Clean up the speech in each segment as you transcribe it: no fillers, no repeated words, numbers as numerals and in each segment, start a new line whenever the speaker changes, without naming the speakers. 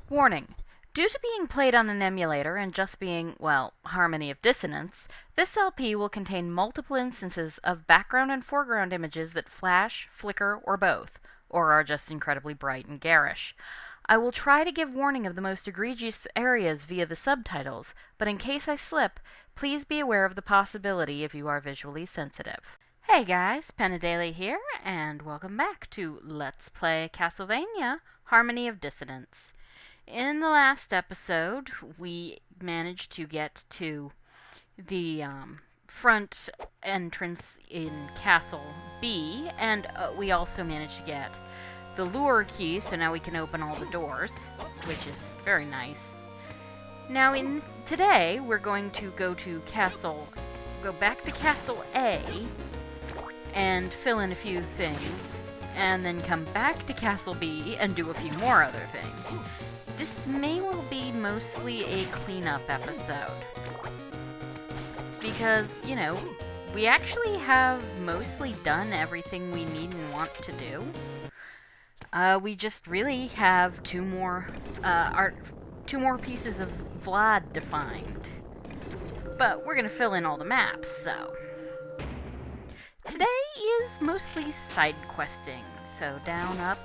Warning. Due to being played on an emulator and just being, well, Harmony of Dissonance, this LP will contain multiple instances of background and foreground images that flash, flicker, or both, or are just incredibly bright and garish. I will try to give warning of the most egregious areas via the subtitles, but in case I slip, please be aware of the possibility if you are visually sensitive. Hey guys, Penadele here, and welcome back to Let's Play Castlevania, Harmony of Dissonance. In the last episode, we managed to get to the front entrance in Castle B, and we also managed to get the lure key, so now we can open all the doors, which is very nice. Now, today, we're going to go back to Castle A, and fill in a few things, and then come back to Castle B and do a few more other things. This may well be mostly a cleanup episode. Because, you know, we actually have mostly done everything we need and want to do. We just really have two more pieces of Vlad defined. But we're gonna fill in all the maps, so. Today is mostly side questing. So down, up,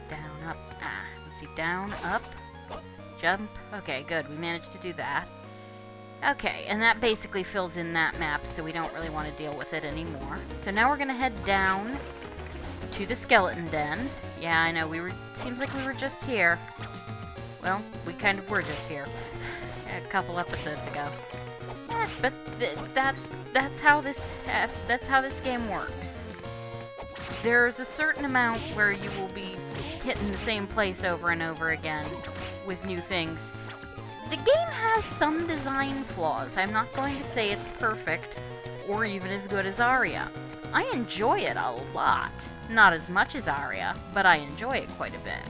let's see, down, up, jump. Okay, good, we managed to do that. Okay, and that basically fills in that map, so we don't really want to deal with it anymore. So now we're gonna head down to the skeleton den. Yeah, I know, seems like we were just here. Well, we kind of were just here. A couple episodes ago. But that's how this game works. There's a certain amount where you will be hitting the same place over and over again with new things. The game has some design flaws. I'm not going to say it's perfect or even as good as Aria. I enjoy it a lot. Not as much as Aria, but I enjoy it quite a bit.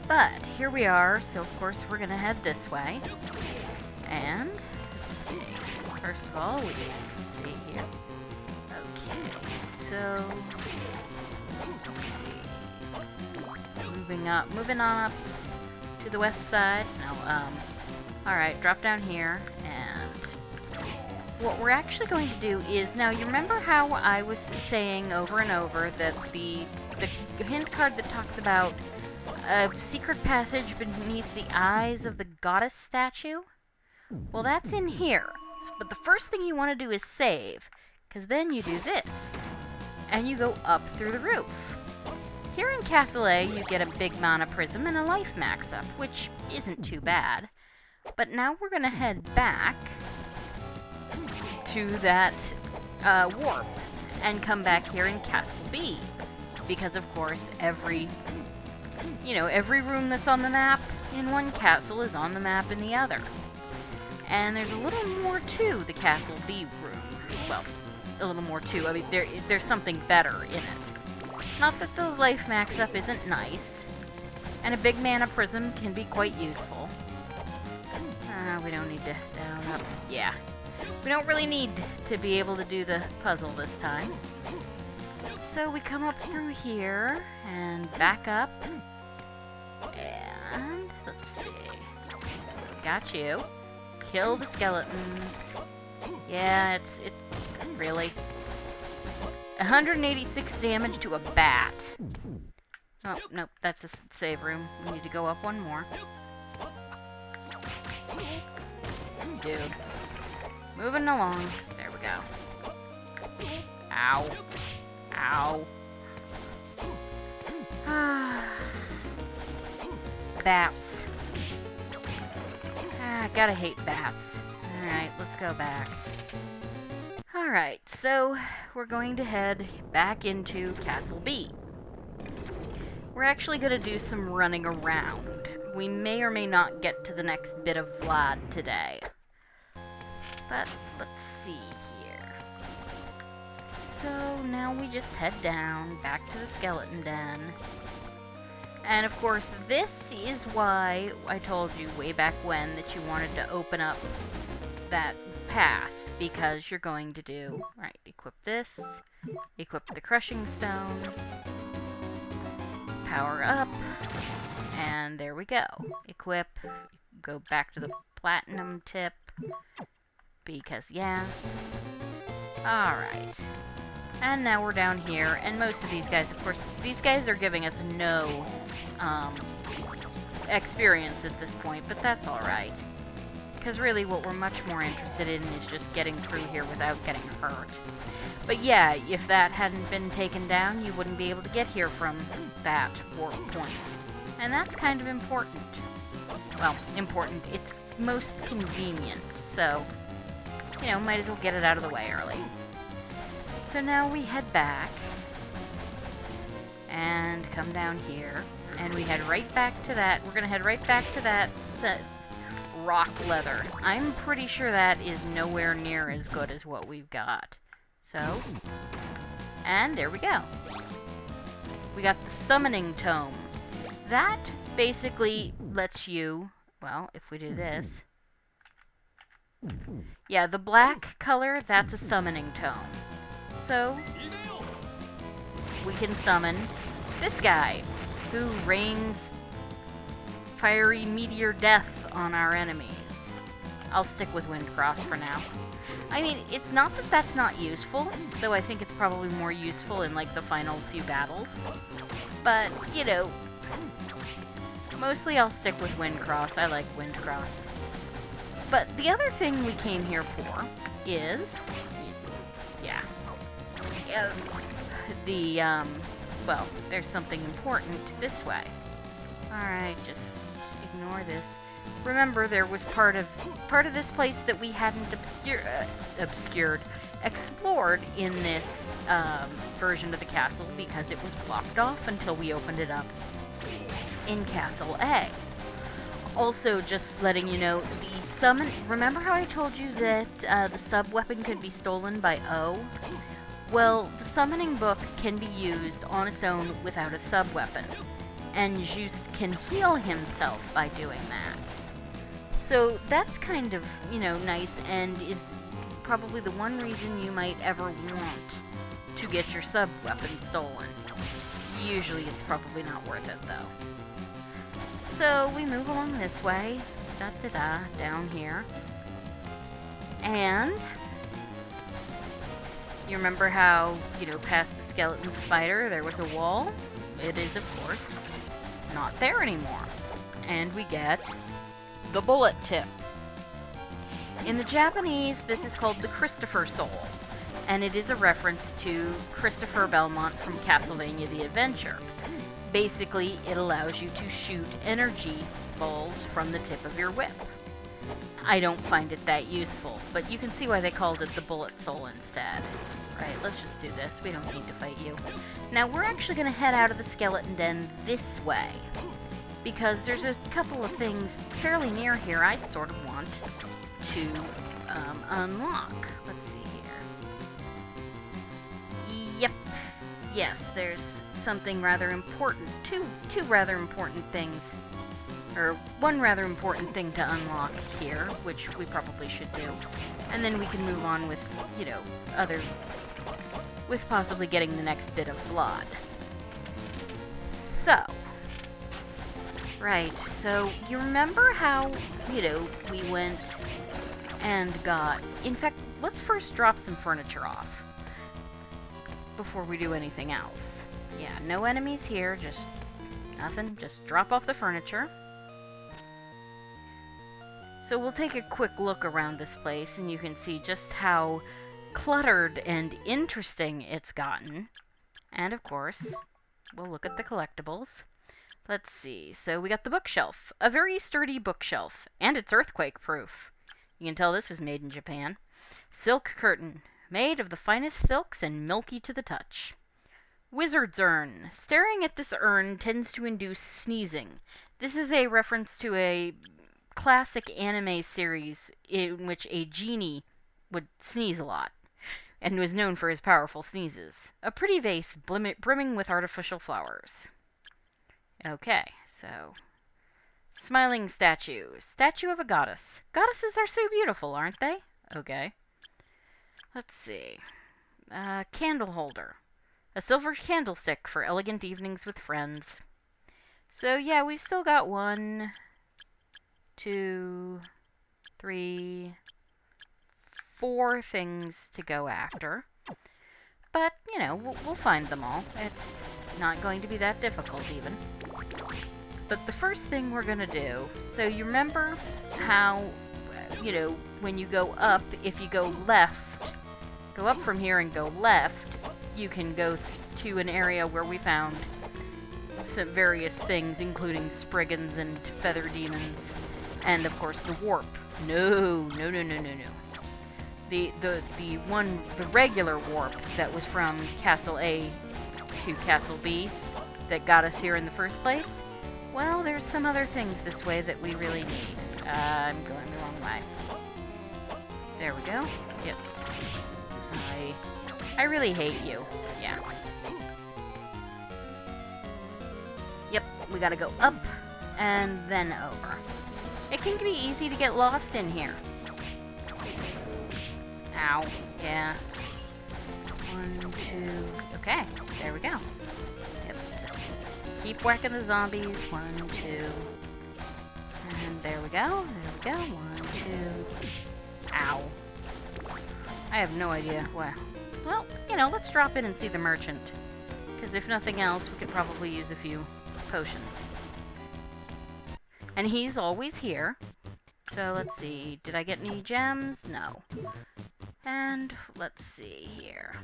But here we are, so of course we're gonna head this way. And, let's see, first of all, we see here. Okay, so, let's see. Moving on up to the west side. Now, alright, drop down here, and what we're actually going to do is, now you remember how I was saying over and over that the hint card that talks about a secret passage beneath the eyes of the goddess statue? Well, that's in here. But the first thing you want to do is save, because then you do this, and you go up through the roof. Here in Castle A, you get a big mana prism and a life max-up, which isn't too bad. But now we're going to head back to that warp, and come back here in Castle B. Because, of course, every room that's on the map in one castle is on the map in the other. And there's a little more to the Castle B room. Well, a little more too. I mean, there's something better in it. Not that the life max-up isn't nice. And a big mana prism can be quite useful. We don't need to down, up. Yeah. We don't really need to be able to do the puzzle this time. So we come up through here, and back up. And, let's see. Got you. Kill the skeletons. Yeah, it's really 186 damage to a bat. Oh, nope, that's a save room. We need to go up one more. Dude. Moving along. There we go. Ow. Ow. Bats. Gotta hate bats. Alright, let's go back. Alright, so we're going to head back into Castle B. We're actually going to do some running around. We may or may not get to the next bit of Vlad today. But let's see here. So now we just head down, back to the skeleton den. And of course, this is why I told you way back when that you wanted to open up that path, because you're going to do, right, equip this, equip the crushing stones, power up. And there we go. Equip. Go back to the platinum tip. Because, yeah. Alright. And now we're down here, and most of these guys, of course, these guys are giving us no experience at this point, but that's alright. Because really what we're much more interested in is just getting through here without getting hurt. But yeah, if that hadn't been taken down, you wouldn't be able to get here from that warp point. And that's kind of important. Well, important. It's most convenient, so, you know, might as well get it out of the way early. So now we head back, and come down here, and we head right back to that. We're gonna head right back to that rock leather. I'm pretty sure that is nowhere near as good as what we've got. So, and there we go. We got the summoning tome. That basically lets you, well, if we do this. Yeah, the black color, that's a summoning tome. So, we can summon this guy, who rains fiery meteor death on our enemies. I'll stick with Windcross for now. I mean, it's not that that's not useful, though I think it's probably more useful in, like, the final few battles. But, you know, mostly I'll stick with Windcross. I like Windcross. But the other thing we came here for is, well, there's something important this way. Alright, just ignore this. Remember, there was part of this place that we hadn't explored in this version of the castle because it was blocked off until we opened it up in Castle A. Also, just letting you know, the summon... Remember how I told you that the sub-weapon could be stolen by O? Well, the summoning book can be used on its own without a sub-weapon, and Juste can heal himself by doing that. So that's kind of, you know, nice, and is probably the one reason you might ever want to get your sub-weapon stolen. Usually it's probably not worth it, though. So we move along this way, down here, and you remember how, you know, past the skeleton spider there was a wall? It is, of course, not there anymore. And we get the bullet tip. In the Japanese, this is called the Christopher Soul, and it is a reference to Christopher Belmont from Castlevania the Adventure. Basically, it allows you to shoot energy balls from the tip of your whip. I don't find it that useful, but you can see why they called it the bullet soul instead. Right, let's just do this. We don't need to fight you. Now, we're actually going to head out of the skeleton den this way, because there's a couple of things fairly near here I sort of want to unlock. Let's see here. Yep. Yes, there's something rather important. Two rather important things. Or one rather important thing to unlock here, which we probably should do. And then we can move on with, you know, with possibly getting the next bit of blood. So. Right, so you remember how, you know, we went and got... In fact, let's first drop some furniture off before we do anything else. Yeah, no enemies here, just nothing. Just drop off the furniture. So we'll take a quick look around this place, and you can see just how cluttered and interesting it's gotten. And, of course, we'll look at the collectibles. Let's see. So we got the bookshelf. A very sturdy bookshelf. And it's earthquake-proof. You can tell this was made in Japan. Silk curtain. Made of the finest silks and milky to the touch. Wizard's urn. Staring at this urn tends to induce sneezing. This is a reference to a classic anime series in which a genie would sneeze a lot, and was known for his powerful sneezes. A pretty vase brimming with artificial flowers. Okay, so... Smiling statue. Statue of a goddess. Goddesses are so beautiful, aren't they? Okay. Let's see. Candle holder. A silver candlestick for elegant evenings with friends. So yeah, we've still got 1, 2, 3, 4 things to go after. But, you know, we'll find them all. It's not going to be that difficult, even. But the first thing we're going to do, so you remember how, you know, when you go up, if you go left, go up from here and go left, you can go to an area where we found some various things, including Spriggans and Feather Demons, and of course the warp. No. The regular warp that was from Castle A to Castle B that got us here in the first place. Well, there's some other things this way that we really need. I'm going the wrong way. There we go. Yep. I really hate you. Yeah. Yep, we gotta go up and then over. It can be easy to get lost in here. Ow. Yeah. 1, 2. Okay, there we go. Yep, just keep whacking the zombies. 1, 2. And there we go. There we go. 1, 2. Ow. I have no idea. Well, you know, let's drop in and see the merchant. Because if nothing else, we could probably use a few potions. And he's always here. So let's see. Did I get any gems? No. And let's see here.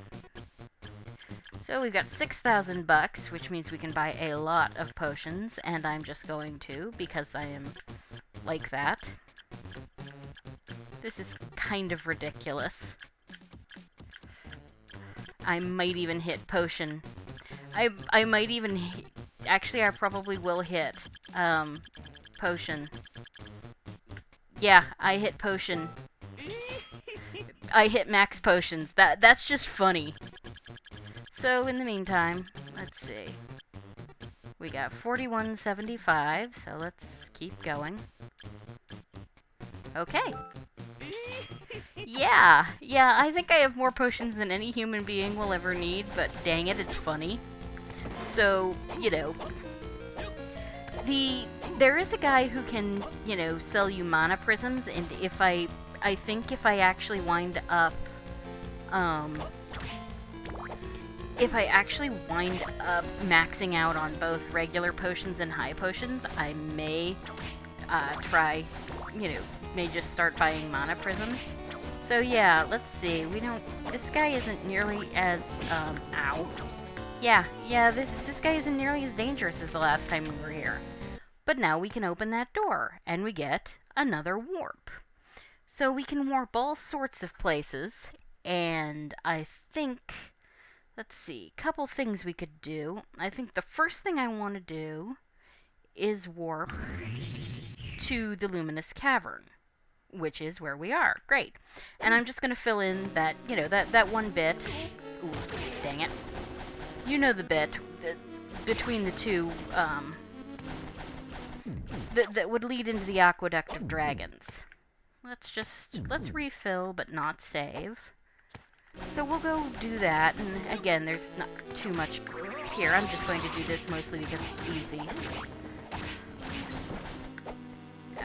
So we've got 6,000 bucks, which means we can buy a lot of potions, and I'm just going to, because I am like that. This is kind of ridiculous. I might even hit potion. I might even actually, I probably will hit potion. Yeah, I hit potion. I hit max potions. That's just funny. So in the meantime, let's see. We got 4175, so let's keep going. Okay. Yeah, I think I have more potions than any human being will ever need, but dang it, it's funny. So, you know, there is a guy who can, you know, sell you mana prisms, and if I think if I actually wind up, maxing out on both regular potions and high potions, I may try, you know, may just start buying mana prisms. So yeah, let's see. This guy isn't nearly as, ow. Yeah, this guy isn't nearly as dangerous as the last time we were here. But now we can open that door, and we get another warp. So we can warp all sorts of places, and I think, let's see, couple things we could do. I think the first thing I want to do is warp to the Luminous Cavern, which is where we are. Great. And I'm just going to fill in that, you know, that one bit. Ooh, dang it. You know the bit between the two, that would lead into the Aqueduct of Dragons. Let's refill, but not save. So we'll go do that, and again, there's not too much here. I'm just going to do this mostly because it's easy.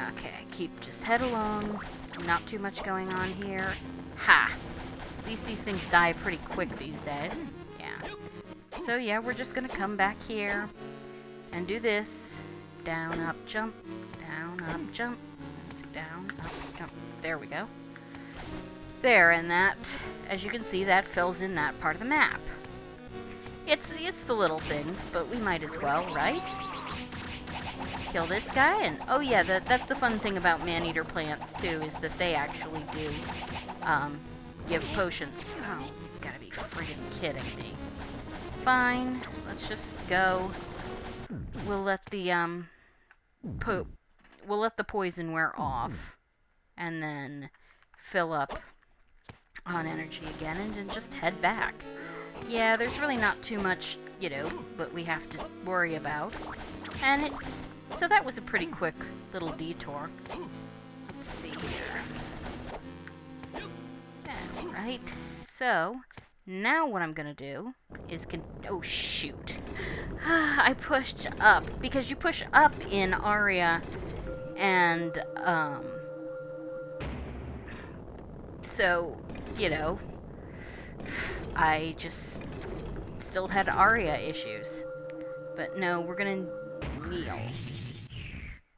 Okay, just head along. Not too much going on here. Ha! At least these things die pretty quick these days. Yeah. So yeah, we're just gonna come back here and do this. Down, up, jump. Down, up, jump. Down, up, jump. There we go. There, and that, as you can see, that fills in that part of the map. It's the little things, but we might as well, right? Kill this guy, and oh yeah, that's the fun thing about man-eater plants too, is that they actually do give potions. Oh, you gotta be friggin' kidding me. Fine, let's just go. We'll let the poison wear off, and then fill up on energy again, and then just head back. Yeah, there's really not too much, you know, but we have to worry about. And so that was a pretty quick little detour. Let's see here. Alright, so Now what I'm gonna do is oh shoot. I pushed up, because you push up in Aria, and, so, you know, I just still had Aria issues. But no, we're gonna kneel.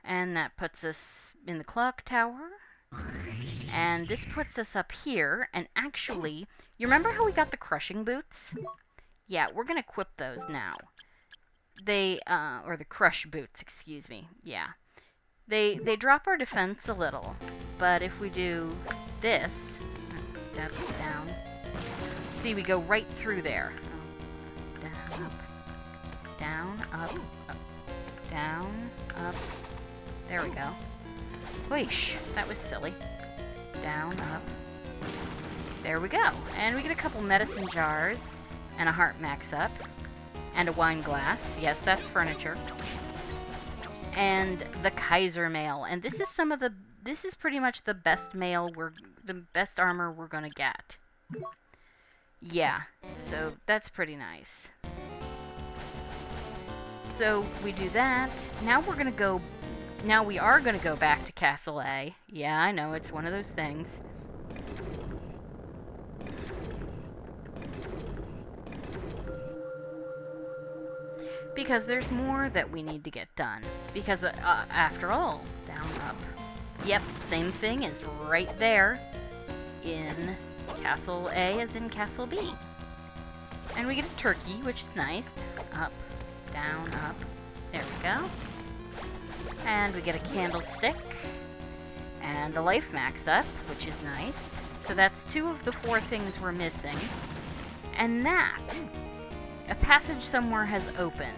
And that puts us in the clock tower. And this puts us up here, and actually, you remember how we got the crushing boots? Yeah, we're gonna equip those now. They, or the crush boots, excuse me, yeah. They drop our defense a little, but if we do this, that's down. See, we go right through there. Down, up, down, up, up, down, up. There we go. Whoosh, that was silly. Down, up. There we go. And we get a couple medicine jars, and a heart max up, and a wine glass. Yes, that's furniture. And the Kaiser mail. And this is pretty much the best the best armor we're gonna get. Yeah, so that's pretty nice. So we do that. Now we are gonna go back to Castle A. Yeah, I know, it's one of those things. Because there's more that we need to get done. Because, after all, down, up. Yep, same thing is right there in Castle A as in Castle B. And we get a turkey, which is nice. Up, down, up. There we go. And we get a candlestick. And a life max up, which is nice. So that's 2 of the 4 things we're missing. And that, a passage somewhere has opened.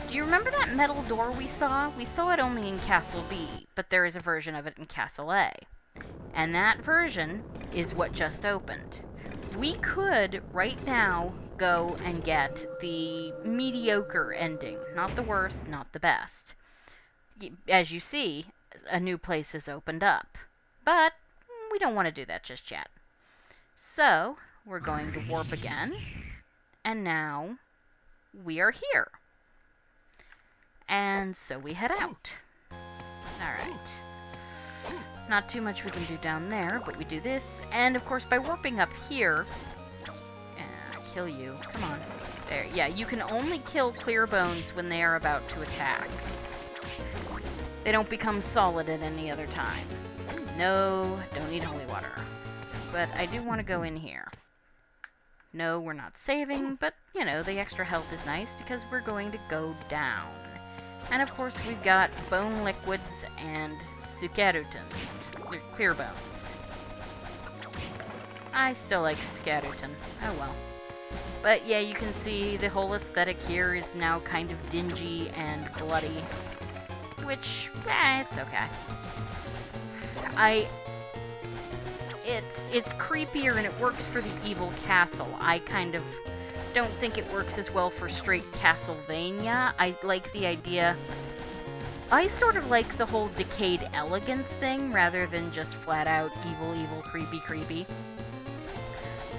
Do you remember that metal door we saw? We saw it only in Castle B, but there is a version of it in Castle A. And that version is what just opened. We could, right now, go and get the mediocre ending. Not the worst, not the best. As you see, a new place has opened up. But we don't want to do that just yet. So, we're going to warp again. And now, we are here. And so we head out. Alright. Not too much we can do down there, but we do this. And of course, by warping up here... kill you. Come on. There. Yeah, you can only kill clear bones when they are about to attack. They don't become solid at any other time. No, don't need holy water. But I do want to go in here. No, we're not saving, but, you know, the extra health is nice because we're going to go down. And of course, we've got bone liquids and sukarutans, clear bones. I still like sukarutan. Oh well. But yeah, you can see the whole aesthetic here is now kind of dingy and bloody. Which, it's okay. It's creepier and it works for the evil castle. I kind of don't think it works as well for straight Castlevania. I like the idea... I sort of like the whole decayed elegance thing, rather than just flat out evil, evil, creepy, creepy.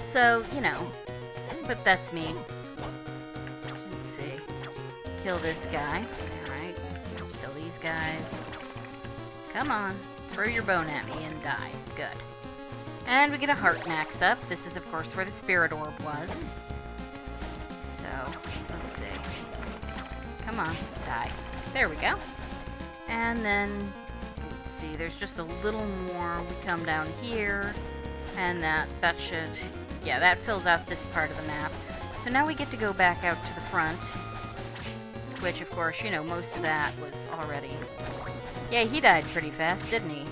So, you know, but that's me. Let's see. Kill this guy. Alright. Kill these guys. Come on. Throw your bone at me and die. Good. And we get a heart max up. This is, of course, where the spirit orb was. So, let's see. Come on, die. There we go. And then, let's see, there's just a little more. We come down here, and that should, yeah, that fills out this part of the map. So now we get to go back out to the front, which, of course, you know, most of that was already... Yeah, he died pretty fast, didn't he?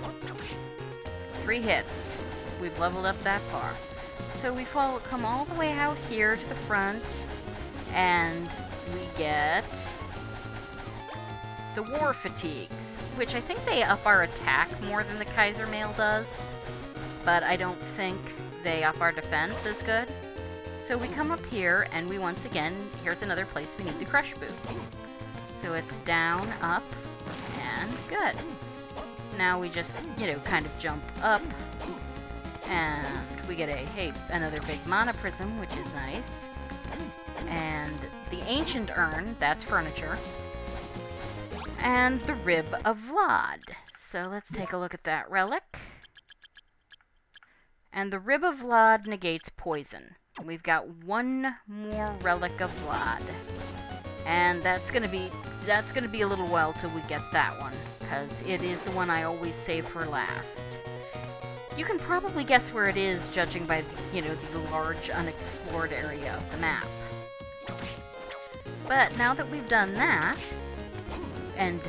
3 hits. We've leveled up that far. So we come all the way out here to the front, and we get the War Fatigues, which I think they up our attack more than the Kaiser Mail does, but I don't think they up our defense as good. So we come up here, and we once again, here's another place we need the Crush Boots. So it's down, up, and good. Now we just, you know, kind of jump up, And we get another big mana prism, which is nice. And the ancient urn, that's furniture. And the rib of Vlad. So let's take a look at that relic. And the rib of Vlad negates poison. We've got one more relic of Vlad. And that's gonna be a little while till we get that one, because it is the one I always save for last. You can probably guess where it is, judging by, the large unexplored area of the map. But now that we've done that, and,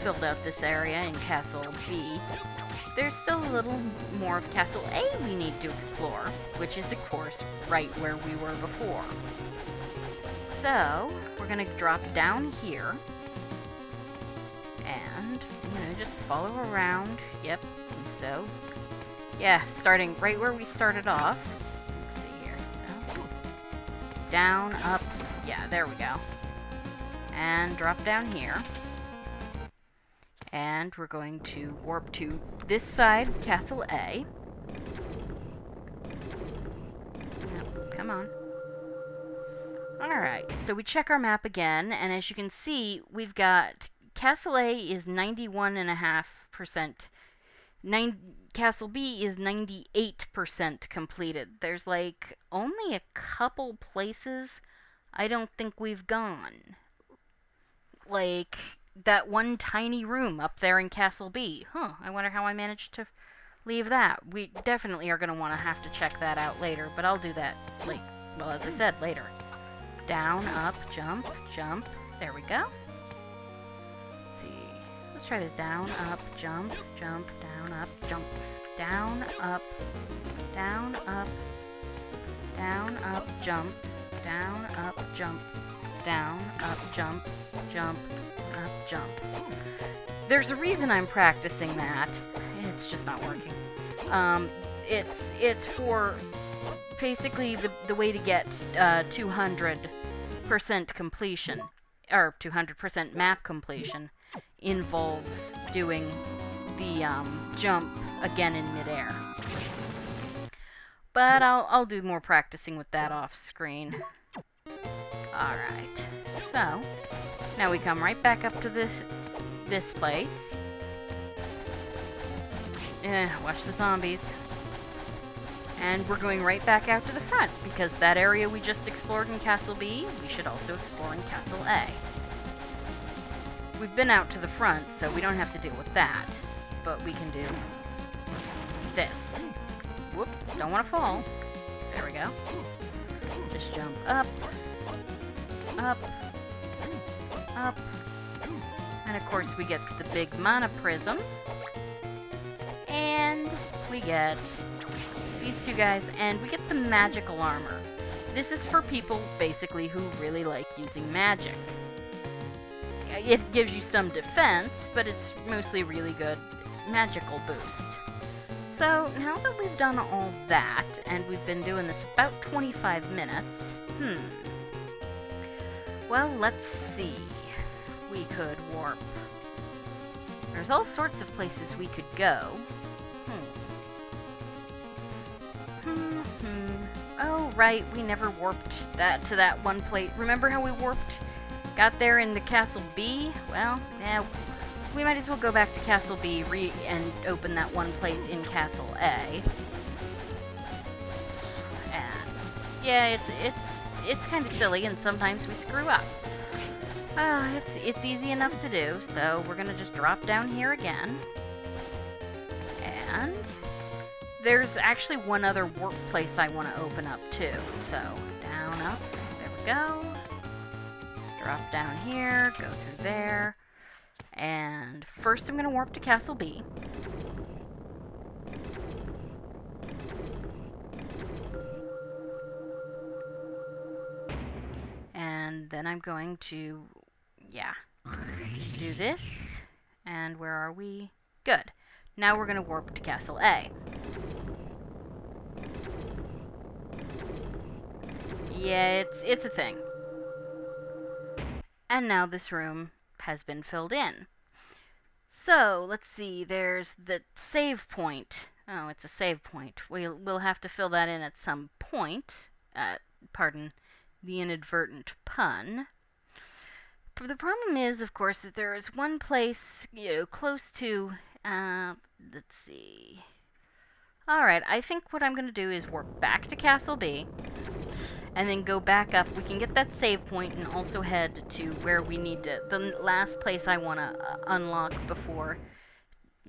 filled out this area in Castle B, there's still a little more of Castle A we need to explore, which is, of course, right where we were before. So, we're going to drop down here, and, just follow around. Yep, so, yeah, starting right where we started off. Let's see here. Down, up, yeah, there we go. And drop down here. And we're going to warp to this side, Castle A. Yep, come on. Alright, so we check our map again, and as you can see, we've got Castle A is 91.5%. Castle B is 98% completed. There's only a couple places I don't think we've gone. That one tiny room up there in Castle B. I wonder how I managed to leave that. We definitely are going to want to have to check that out later, but I'll do that, as I said, later. Down, up, jump, jump. There we go. Let's see. Let's try this. Down, up, jump, jump, down, up, jump. Down, up, down, up, down, up, jump, down, up, jump, down, up, jump, jump, up, jump. There's a reason I'm practicing that. It's just not working. It's for basically the way to get 200% completion, or 200% map completion, involves doing the jump again in midair. But I'll do more practicing with that off screen. Alright, so now we come right back up to this place. Watch the zombies. And we're going right back out to the front, because that area we just explored in Castle B, we should also explore in Castle A. We've been out to the front, so we don't have to deal with that, but we can do this. Whoop, don't want to fall. There we go. Just jump up, up, up, and of course we get the big mana prism, and we get these two guys, and we get the magical armor. This is for people, basically, who really like using magic. It gives you some defense, but it's mostly really good magical boost. So, now that we've done all that, and we've been doing this about 25 minutes, well, let's see. We could warp. There's all sorts of places we could go. Oh, right, we never warped to that one place. Remember how we got there in the Castle B? Well, yeah, we might as well go back to Castle B and open that one place in Castle A. And yeah, it's kind of silly, and sometimes we screw up. It's easy enough to do, so we're gonna just drop down here again. And there's actually one other warp place I want to open up too. So, down, up, there we go. Drop down here, go through there. And first I'm going to warp to Castle B. And then I'm going to, do this. And where are we? Good. Now we're going to warp to Castle A. Yeah, it's a thing. And now this room has been filled in. So, let's see, there's the save point Oh, it's a save point. We'll have to fill that in at some point. Pardon the inadvertent pun. The problem is, of course, that there is one place, close to, let's see. Alright, I think what I'm going to do is work back to Castle B, and then go back up. We can get that save point and also head to where we need to, the last place I want to unlock before,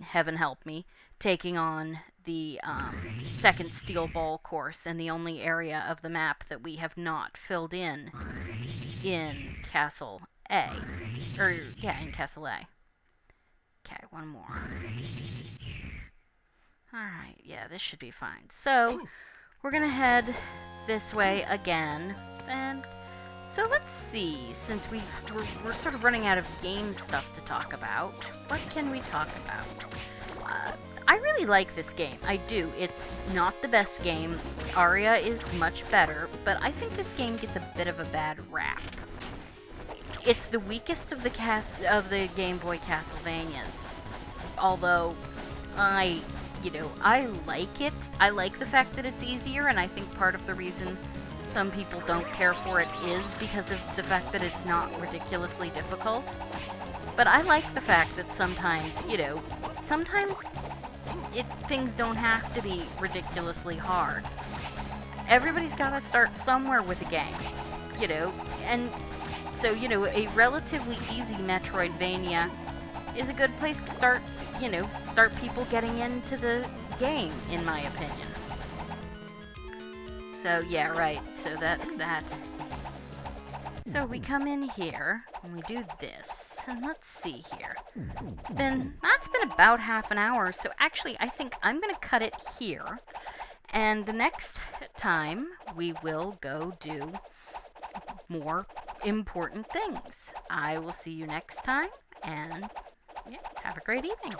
heaven help me, taking on the second steel ball course, and the only area of the map that we have not filled in Castle A. In Castle A. Okay, one more. Alright, yeah, this should be fine. So, we're gonna head this way again, and so let's see, since we're sort of running out of game stuff to talk about, what can we talk about? I really like this game. I do. It's not the best game. Aria is much better, but I think this game gets a bit of a bad rap. It's the weakest of the Game Boy Castlevanias. Although, I like it. I like the fact that it's easier, and I think part of the reason some people don't care for it is because of the fact that it's not ridiculously difficult. But I like the fact that sometimes, things don't have to be ridiculously hard. Everybody's got to start somewhere with a game, and so, a relatively easy Metroidvania is a good place to start, start people getting into the game, in my opinion. So, yeah, right, so So we come in here, and we do this, and let's see here. It's been about half an hour, so actually I think I'm going to cut it here, and the next time we will go do more important things. I will see you next time, and yeah, have a great evening.